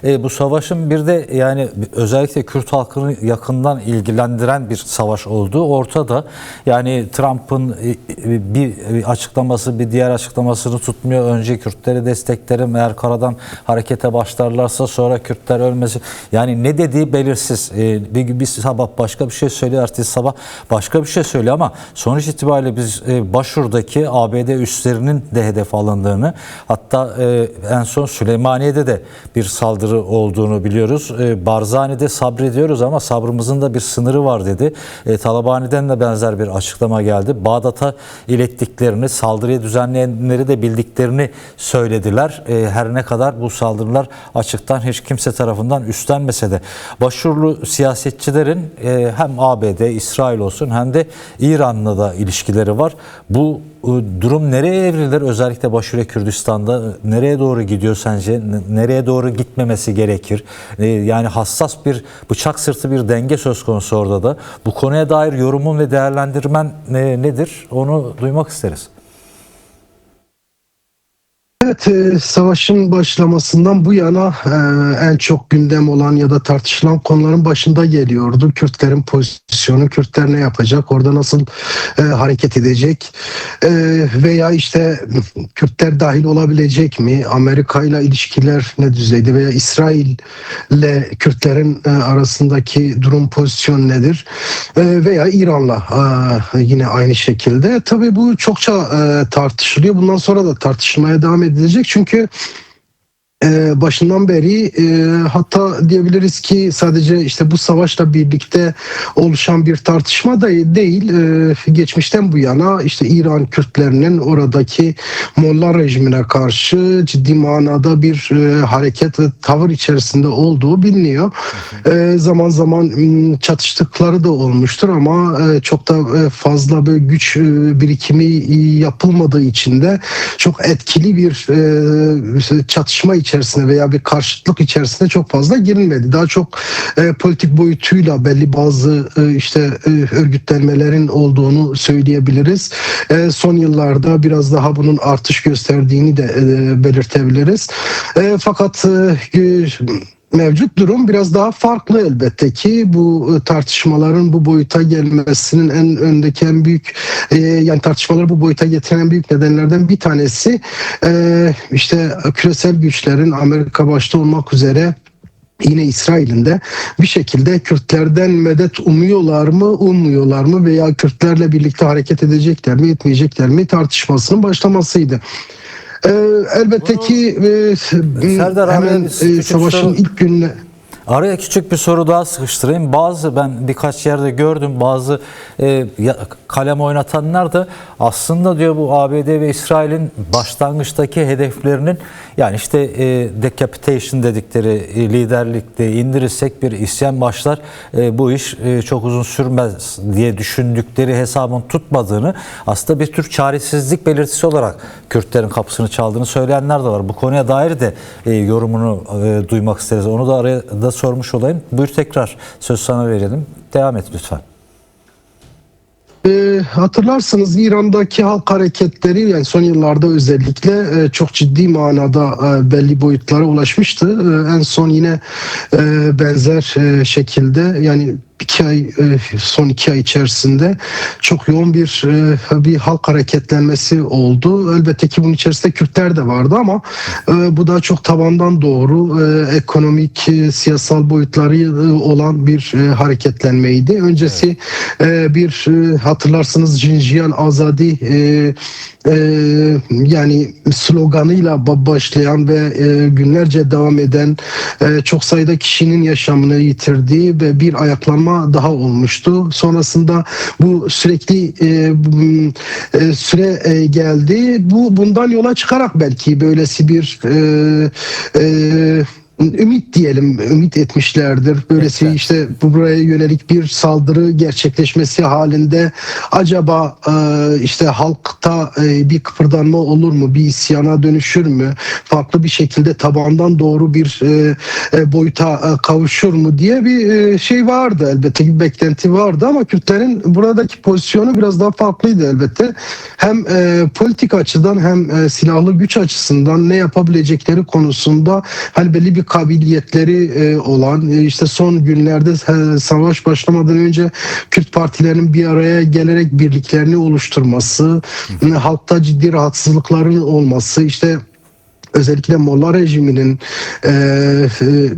bu savaşın bir de yani özellikle Kürt halkını yakından ilgilendiren bir savaş olduğu ortada. Yani Trump'ın bir açıklaması bir diğer açıklamasını tutmuyor. Önce Kürtleri desteklerim, eğer karadan harekete başlarlarsa sonra Kürtler ölmesi. Yani ne dediği belirsiz. Bir sabah başka bir şey söylüyor, ertesi sabah başka bir şey söylüyor ama sonuç itibariyle biz Başur'daki ABD üslerinin de hedef alındığını, hatta en son Süleymaniye'de de bir saldırı olduğunu biliyoruz. Barzani'de sabrediyoruz ama sabrımızın da bir sınırı var dedi. Talabani'den de benzer bir açıklama geldi. Bağdat'a ilettiklerini, saldırıyı düzenleyenleri de bildiklerini söylediler. Her ne kadar bu saldırılar açıktan hiç kimse tarafından üstlenmese de Başurlu siyasetçilerin hem ABD, İsrail olsun hem de İran'la da ilişkileri var. Bu durum nereye evrilir? Özellikle Başure Kürdistan'da nereye doğru gidiyor sence? Nereye doğru gitmemesi gerekir? Yani hassas bir bıçak sırtı bir denge söz konusu orada da. Bu konuya dair yorumun ve değerlendirmen nedir? Onu duymak isteriz. Evet, savaşın başlamasından bu yana en çok gündem olan ya da tartışılan konuların başında geliyordu. Kürtlerin pozisyonu, Kürtler ne yapacak, orada nasıl hareket edecek veya işte Kürtler dahil olabilecek mi, Amerika ile ilişkiler ne düzeyde veya İsrail ile Kürtlerin arasındaki durum, pozisyon nedir veya İran'la yine aynı şekilde. Tabii bu çokça tartışılıyor. Bundan sonra da tartışılmaya devam edilecek. Çünkü başından beri hatta diyebiliriz ki sadece işte bu savaşla birlikte oluşan bir tartışma da değil. Geçmişten bu yana işte İran Kürtlerinin oradaki Molla rejimine karşı ciddi manada bir hareket ve tavır içerisinde olduğu biliniyor. Zaman zaman çatıştıkları da olmuştur ama çok da fazla böyle güç birikimi yapılmadığı için de çok etkili bir çatışma içerisinde veya bir karşıtlık içerisinde çok fazla girilmedi. Daha çok politik boyutuyla belli bazı işte örgütlenmelerin olduğunu söyleyebiliriz. Son yıllarda biraz daha bunun artış gösterdiğini de belirtebiliriz. Fakat mevcut durum biraz daha farklı elbette ki. Bu tartışmaların bu boyuta gelmesinin en büyük yani tartışmaları bu boyuta getiren en büyük nedenlerden bir tanesi işte küresel güçlerin Amerika başta olmak üzere yine İsrail'in de bir şekilde Kürtlerden medet umuyorlar mı, ummuyorlar mı veya Kürtlerle birlikte hareket edecekler mi, etmeyecekler mi tartışmasının başlamasıydı. Elbette ki Serdar, hemen savaşın ilk gününe... Araya küçük bir soru daha sıkıştırayım. Ben birkaç yerde gördüm, bazı kalem oynatanlar da aslında diyor bu ABD ve İsrail'in başlangıçtaki hedeflerinin yani işte decapitation dedikleri liderlikte indirirsek bir isyan başlar, bu iş çok uzun sürmez diye düşündükleri hesabın tutmadığını, aslında bir tür çaresizlik belirtisi olarak Kürtlerin kapısını çaldığını söyleyenler de var. Bu konuya dair de yorumunu duymak isteriz. Onu da araya da sormuş olayım. Buyur, tekrar söz sana verelim. Devam et lütfen. Hatırlarsanız İran'daki halk hareketleri yani son yıllarda özellikle çok ciddi manada belli boyutlara ulaşmıştı. En son yine benzer şekilde yani son 2 ay içerisinde çok yoğun bir halk hareketlenmesi oldu. Elbette ki bunun içerisinde Kürtler de vardı ama bu daha çok tabandan doğru ekonomik, siyasal boyutları olan bir hareketlenmeydi. Öncesi bir hatırlarsınız Jinjiyan Azadi yani sloganıyla başlayan ve günlerce devam eden çok sayıda kişinin yaşamını yitirdiği ve bir ayaklanma daha olmuştu. Sonrasında bu sürekli süre geldi. Bundan yola çıkarak belki böylesi bir ümit diyelim, ümit etmişlerdir. Böylesi işte buraya yönelik bir saldırı gerçekleşmesi halinde acaba işte halkta bir kıpırdanma olur mu? Bir isyana dönüşür mü? Farklı bir şekilde tabandan doğru bir boyuta kavuşur mu diye bir şey vardı elbette, bir beklenti vardı ama Kürtlerin buradaki pozisyonu biraz daha farklıydı elbette. Hem politik açıdan hem silahlı güç açısından ne yapabilecekleri konusunda hani belli bir kabiliyetleri olan, işte son günlerde savaş başlamadan önce Kürt partilerinin bir araya gelerek birliklerini oluşturması, halkta ciddi rahatsızlıkların olması, işte özellikle Molla rejiminin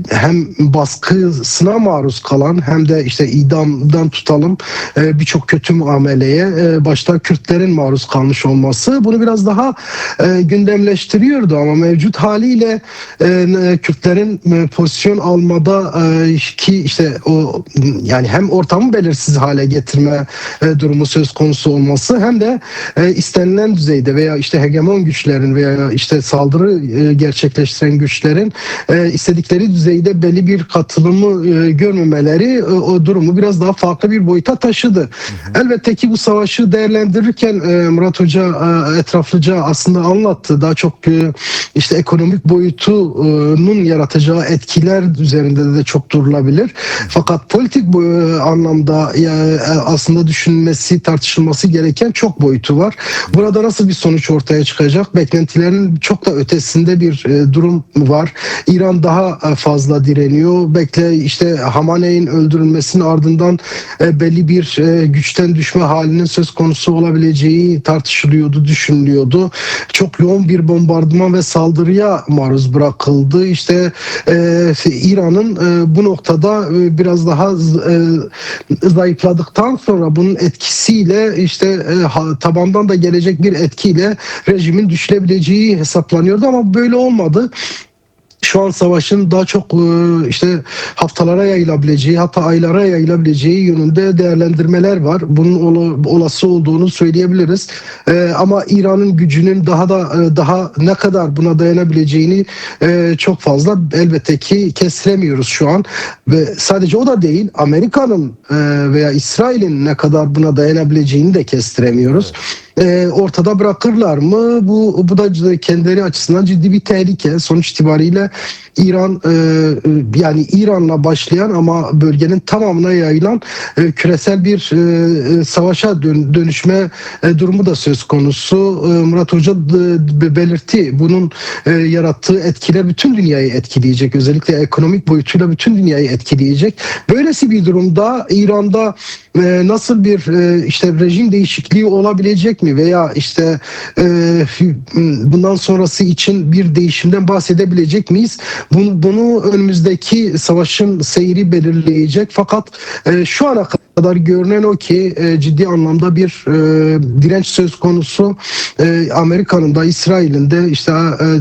hem baskısına maruz kalan hem de işte idamdan tutalım birçok kötü muameleye başta Kürtlerin maruz kalmış olması bunu biraz daha gündemleştiriyordu ama mevcut haliyle Kürtlerin pozisyon almada ki işte o yani hem ortamı belirsiz hale getirme durumu söz konusu olması hem de istenilen düzeyde veya işte hegemon güçlerin veya işte saldırı gerçekleştiren güçlerin istedikleri düzeyde belli bir katılımı görmemeleri o durumu biraz daha farklı bir boyuta taşıdı. Elbette ki bu savaşı değerlendirirken Murat Hoca etraflıca aslında anlattı. Daha çok işte ekonomik boyutunun yaratacağı etkiler üzerinde de çok durulabilir. Fakat politik anlamda aslında düşünülmesi, tartışılması gereken çok boyutu var. Burada nasıl bir sonuç ortaya çıkacak? Beklentilerin çok da ötesinde bir durum var. İran daha fazla direniyor. İşte Hamaney'in öldürülmesinin ardından belli bir güçten düşme halinin söz konusu olabileceği tartışılıyordu, düşünülüyordu. Çok yoğun bir bombardıman ve saldırıya maruz bırakıldı. İşte İran'ın bu noktada biraz daha zayıfladıktan sonra bunun etkisiyle işte tabandan da gelecek bir etkiyle rejimin düşülebileceği hesaplanıyordu ama böyle olmadı. Şu an savaşın daha çok işte haftalara yayılabileceği, hatta aylara yayılabileceği yönünde değerlendirmeler var. Bunun olası olduğunu söyleyebiliriz. Ama İran'ın gücünün daha ne kadar buna dayanabileceğini çok fazla elbette ki kestiremiyoruz şu an. Ve sadece o da değil, Amerika'nın veya İsrail'in ne kadar buna dayanabileceğini de kestiremiyoruz. Ortada bırakırlar mı? Bu da kendileri açısından ciddi bir tehlike. Sonuç itibariyle İran yani İran'la başlayan ama bölgenin tamamına yayılan küresel bir savaşa dönüşme durumu da söz konusu. Murat Hoca belirtti. Bunun yarattığı etkiler bütün dünyayı etkileyecek. Özellikle ekonomik boyutuyla bütün dünyayı etkileyecek. Böylesi bir durumda İran'da nasıl bir işte rejim değişikliği olabilecek mi veya işte bundan sonrası için bir değişimden bahsedebilecek miyiz? Bunu önümüzdeki savaşın seyri belirleyecek. Fakat şu ana kadar görünen o ki ciddi anlamda bir direnç söz konusu. Amerika'nın da İsrail'in de işte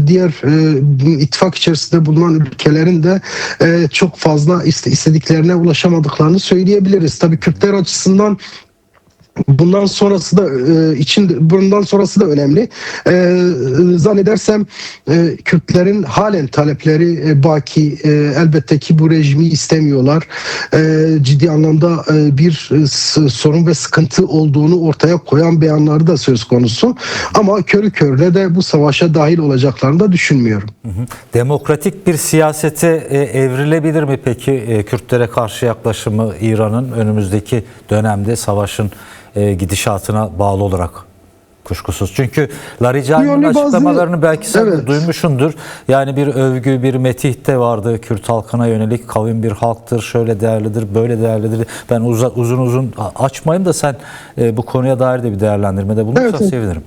diğer ittifak içerisinde bulunan ülkelerin de çok fazla istediklerine ulaşamadıklarını söyleyebiliriz. Tabii Kürtler açısından bundan sonrası da önemli. Zannedersem Kürtlerin halen talepleri baki. Elbette ki bu rejimi istemiyorlar. Ciddi anlamda bir sorun ve sıkıntı olduğunu ortaya koyan beyanları da söz konusu. Ama körü körüne de bu savaşa dahil olacaklarını da düşünmüyorum. Demokratik bir siyasete evrilebilir mi peki Kürtlere karşı yaklaşımı İran'ın önümüzdeki dönemde savaşın gidişatına bağlı olarak? Kuşkusuz. Çünkü Larijani'nin açıklamalarını belki sen de duymuşsundur. Yani bir övgü, bir metih de vardı Kürt halkına yönelik. Kavim bir halktır, şöyle değerlidir, böyle değerlidir. Ben uzun açmayayım da sen bu konuya dair de bir değerlendirmede bulunursan sevinirim.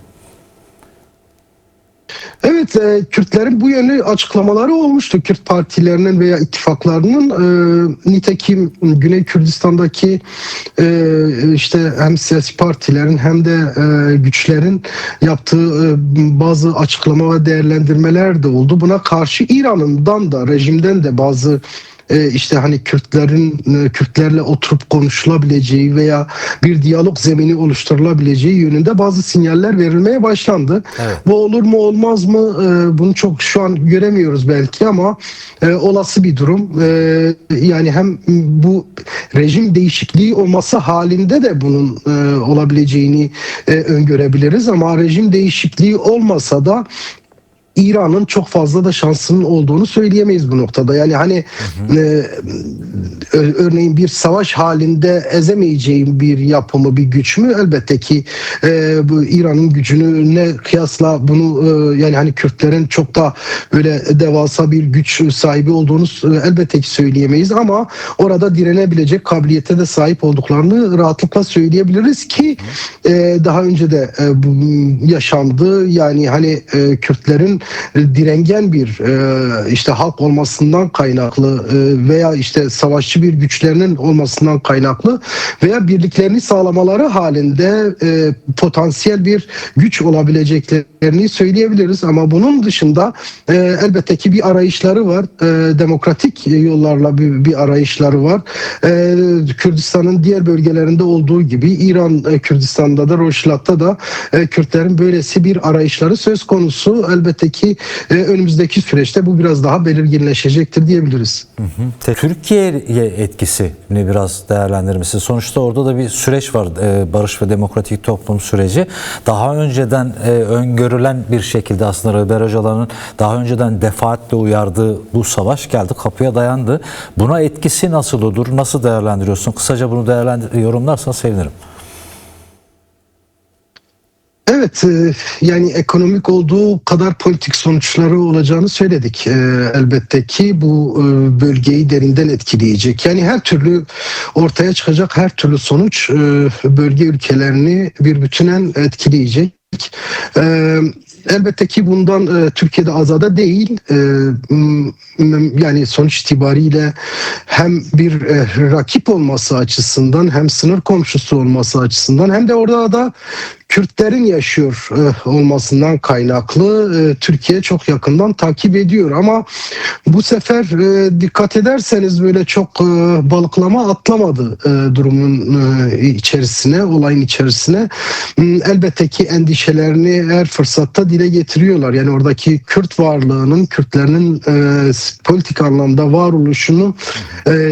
Evet, Kürtlerin bu yönlü açıklamaları olmuştu. Kürt partilerinin veya ittifaklarının nitekim Güney Kürdistan'daki işte hem siyasi partilerin hem de güçlerin yaptığı bazı açıklama ve değerlendirmeler de oldu. Buna karşı İran'dan da rejimden de bazı işte hani Kürtlerle oturup konuşulabileceği veya bir diyalog zemini oluşturulabileceği yönünde bazı sinyaller verilmeye başlandı. Evet. Bu olur mu olmaz mı bunu çok şu an göremiyoruz belki ama olası bir durum. Yani hem bu rejim değişikliği olması halinde de bunun olabileceğini öngörebiliriz ama rejim değişikliği olmasa da İran'ın çok fazla da şansının olduğunu söyleyemeyiz bu noktada. Yani hani örneğin bir savaş halinde ezemeyeceğim bir yapımı, bir güç mü? Elbette ki bu İran'ın gücüne kıyasla bunu yani hani Kürtlerin çok da böyle devasa bir güç sahibi olduğunu elbette ki söyleyemeyiz ama orada direnebilecek kabiliyete de sahip olduklarını rahatlıkla söyleyebiliriz ki daha önce de bu yaşandı. Yani hani Kürtlerin direngen bir işte halk olmasından kaynaklı veya işte savaşçı bir güçlerinin olmasından kaynaklı veya birliklerini sağlamaları halinde potansiyel bir güç olabileceklerini söyleyebiliriz ama bunun dışında elbette ki bir arayışları var. Demokratik yollarla bir arayışları var. Kürdistan'ın diğer bölgelerinde olduğu gibi İran Kürdistan'da da Rojava'da da Kürtlerin böylesi bir arayışları söz konusu. Elbette ki önümüzdeki süreçte bu biraz daha belirginleşecektir diyebiliriz. Türkiye'ye etkisini biraz değerlendirmesi. Sonuçta orada da bir süreç var. Barış ve demokratik toplum süreci. Daha önceden öngörülen bir şekilde aslında Rabia Öcalan'ın daha önceden defaatle uyardığı bu savaş geldi, kapıya dayandı. Buna etkisi nasıl olur? Nasıl değerlendiriyorsun? Kısaca bunu yorumlarsan sevinirim. Evet, yani ekonomik olduğu kadar politik sonuçları olacağını söyledik. Elbette ki bu bölgeyi derinden etkileyecek. Yani her türlü ortaya çıkacak her türlü sonuç bölge ülkelerini bir bütünen etkileyecek. Elbette ki bundan Türkiye'de azada değil, yani sonuç itibariyle hem bir rakip olması açısından hem sınır komşusu olması açısından hem de orada da Kürtlerin yaşıyor olmasından kaynaklı Türkiye çok yakından takip ediyor ama bu sefer dikkat ederseniz böyle çok balıklama atlamadı durumun içerisine, olayın içerisine. Elbette ki endişelerini her fırsatta dile getiriyorlar. Yani oradaki Kürt varlığının, Kürtlerin politik anlamda varoluşunu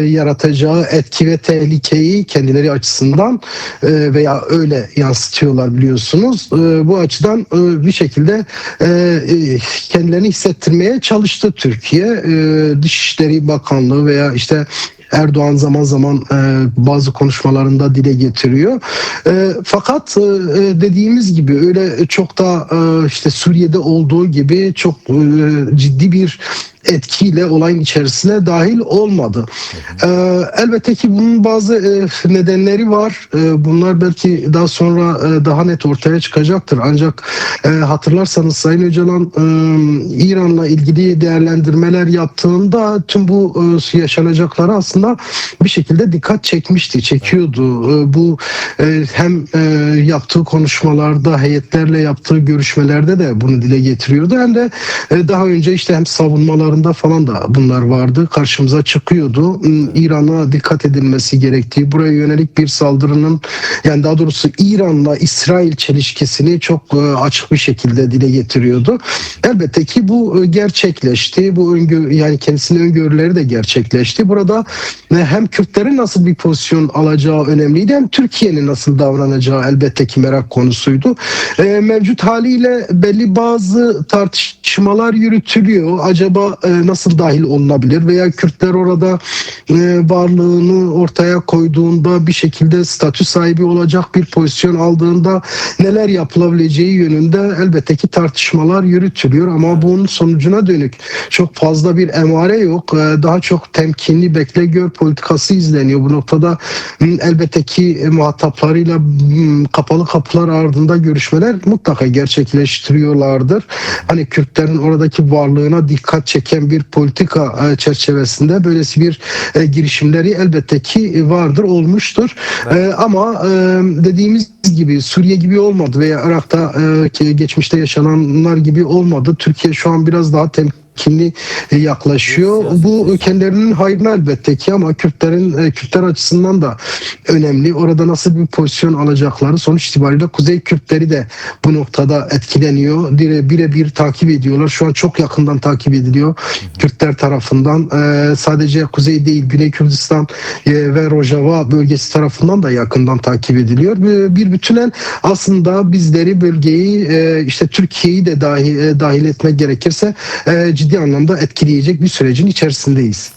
yaratacağı etki ve tehlikeyi kendileri açısından veya öyle yansıtıyorlar biliyorsunuz. Bu açıdan bir şekilde kendilerini hissettirmeye çalıştı Türkiye. Dışişleri Bakanlığı veya işte Erdoğan zaman zaman bazı konuşmalarında dile getiriyor. Fakat dediğimiz gibi öyle çok da işte Suriye'de olduğu gibi çok ciddi bir etkiyle olayın içerisine dahil olmadı. Elbette ki bunun bazı nedenleri var. Bunlar belki daha sonra daha net ortaya çıkacaktır. Ancak hatırlarsanız Sayın Öcalan İran'la ilgili değerlendirmeler yaptığında tüm bu yaşanacaklara aslında bir şekilde dikkat çekmişti, çekiyordu. Bu hem yaptığı konuşmalarda, heyetlerle yaptığı görüşmelerde de bunu dile getiriyordu. Hem de daha önce işte hem savunmalar falan da bunlar vardı. Karşımıza çıkıyordu. İran'a dikkat edilmesi gerektiği, buraya yönelik bir saldırının yani daha doğrusu İran'la İsrail çelişkisini çok açık bir şekilde dile getiriyordu. Elbette ki bu gerçekleşti. Bu yani kendisinin öngörüleri de gerçekleşti. Burada hem Kürtlerin nasıl bir pozisyon alacağı önemliydi hem Türkiye'nin nasıl davranacağı elbette ki merak konusuydu. Mevcut haliyle belli bazı tartışmalar yürütülüyor. Acaba nasıl dahil olunabilir veya Kürtler orada varlığını ortaya koyduğunda bir şekilde statü sahibi olacak bir pozisyon aldığında neler yapılabileceği yönünde elbette ki tartışmalar yürütülüyor ama bunun sonucuna dönük çok fazla bir emare yok. Daha çok temkinli bekle gör politikası izleniyor. Bu noktada elbette ki muhataplarıyla kapalı kapılar ardında görüşmeler mutlaka gerçekleştiriyorlardır. Hani Kürtlerin oradaki varlığına dikkat çeken bir politika çerçevesinde böylesi bir girişimleri elbette ki vardır, olmuştur. Evet. Ama dediğimiz gibi Suriye gibi olmadı veya Irak'ta geçmişte yaşananlar gibi olmadı. Türkiye şu an biraz daha temkinli yaklaşıyor. Bu kendilerinin hayrına elbette ki, ama Kürtler açısından da önemli. Orada nasıl bir pozisyon alacakları, sonuç itibariyle Kuzey Kürtleri de bu noktada etkileniyor. Birebir takip ediyorlar. Şu an çok yakından takip ediliyor Kürtler tarafından. Sadece Kuzey değil, Güney Kürdistan ve Rojava bölgesi tarafından da yakından takip ediliyor. Bir bütünen aslında bizleri, bölgeyi, işte Türkiye'yi de dahil etmek gerekirse ciddi anlamda etkileyecek bir sürecin içerisindeyiz.